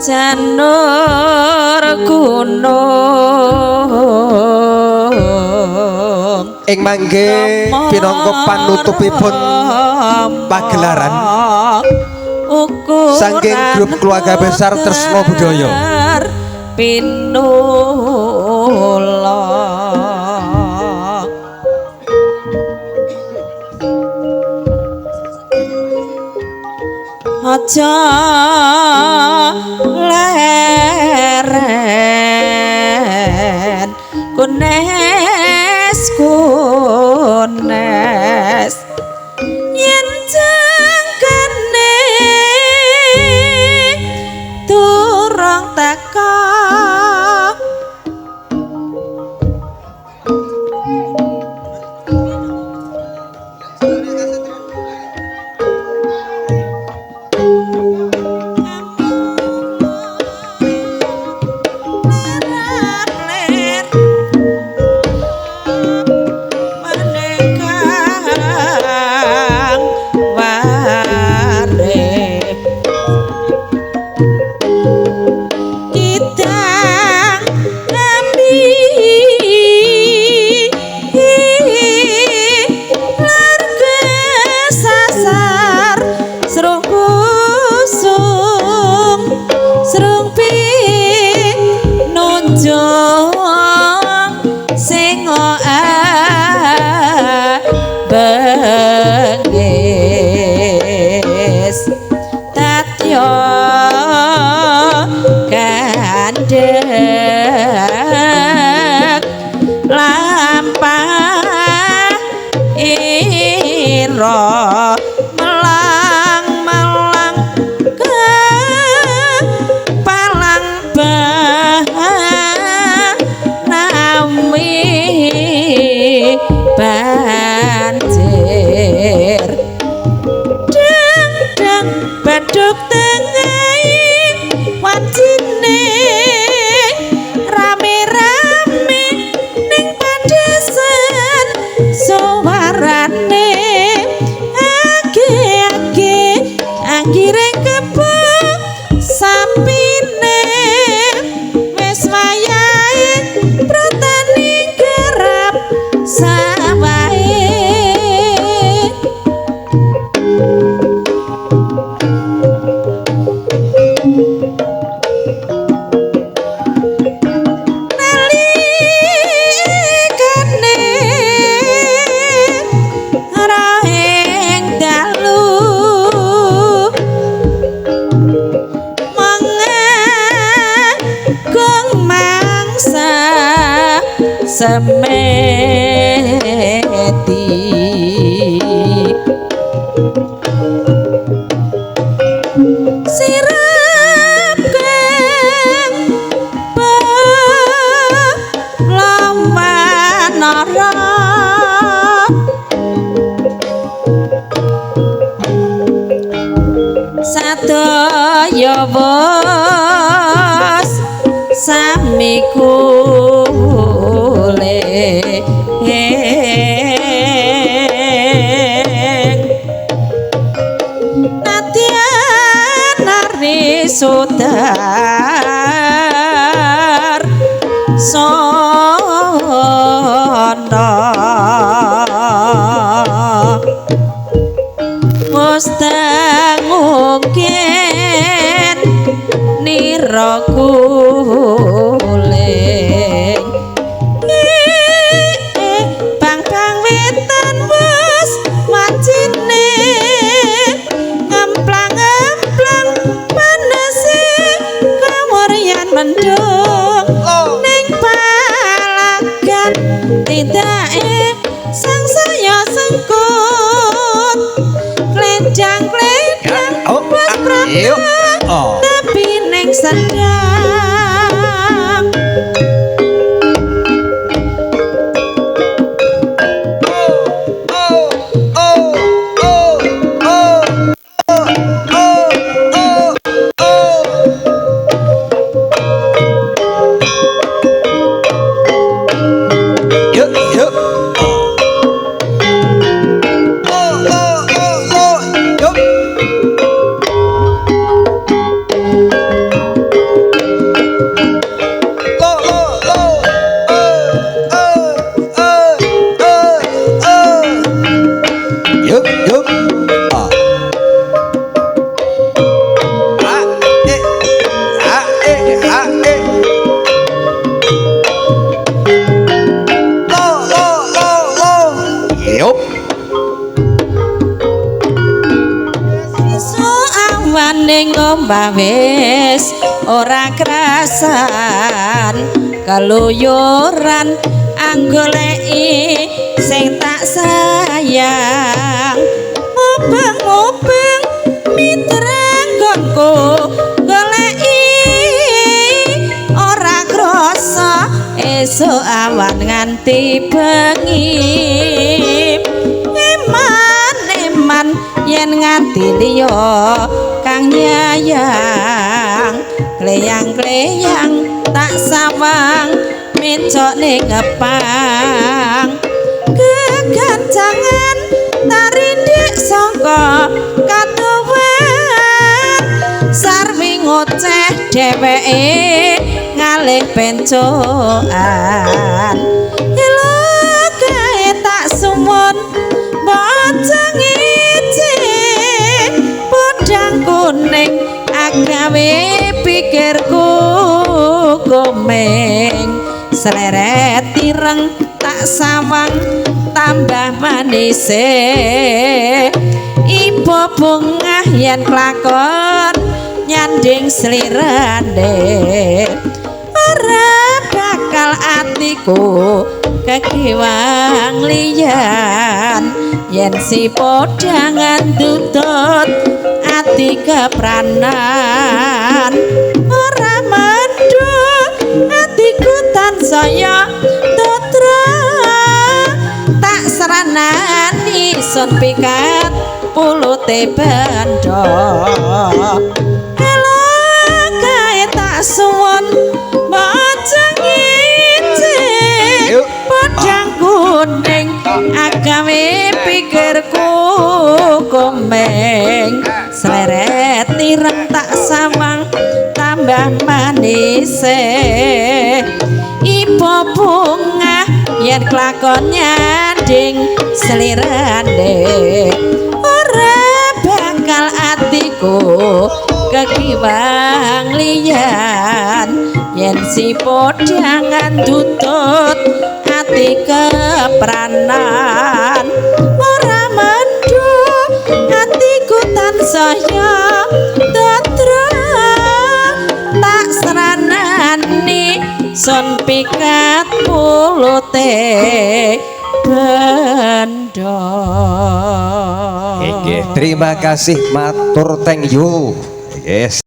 janur gunung ing mangke pinangka panutupipun pagelaran saking grup keluarga besar Tresna Budaya pinula aja leren kunes kunes yen jengkene durung teka bengis tatya kandhek lampah ira melang-melang ke palang nami banjir dang baduk tengahing wajine rame-rame ning padesan suarane age-age anggire kebuk sapine wis wayahe protani kerap sawahe nalikane rahing dalu mengagung mangsa semeti sirap kang lawanara sadaya wis sami kule nadyan nari sudar sono mustangungken nira kuling bang-bang wetan wis wajine ngemplang-ngemplang panese kamuryan mendung ning palagan tindake sang saya sengkut klendang-klendang ayo tapi ning sendang mbah wis ora krasan keluyuran anggoleki sing tak sayang mubeng-mubeng mitra nggonku goleki ora krasa esuk awan nganti bengi eman yen nganti liya kang nyayang kleyang-kleyang tak sawang mecok ning ngepang kegancangan tarindik sangka katuwet sarwi ngoceh dheweke ngalih pencokan elo kae tak sumun bojong iji podang kuning agawe pikirku komeng seleret ireng tak sawang tambah manise ibu bungah yen kelakon nyanding slirane ora bakal atiku kekiwang liyan yen si podangan tutut ati kepranan ora mendung atiku tansaya tutra tak seranani sun pikat pulute banda elo kae tak suwun bojong iji podang kuning agawe pikirku komeng sleret ireng tak sawang tambah manise ibu bunga yen kelakon nyanding slirane ora bakal atiku kekiwang liyan yen si podangan tutut ati kepranan ora mendung atiku tansaya tetra tak seranani sun pikat pulute banda. Nggih, terima kasih matur thank you. Yes.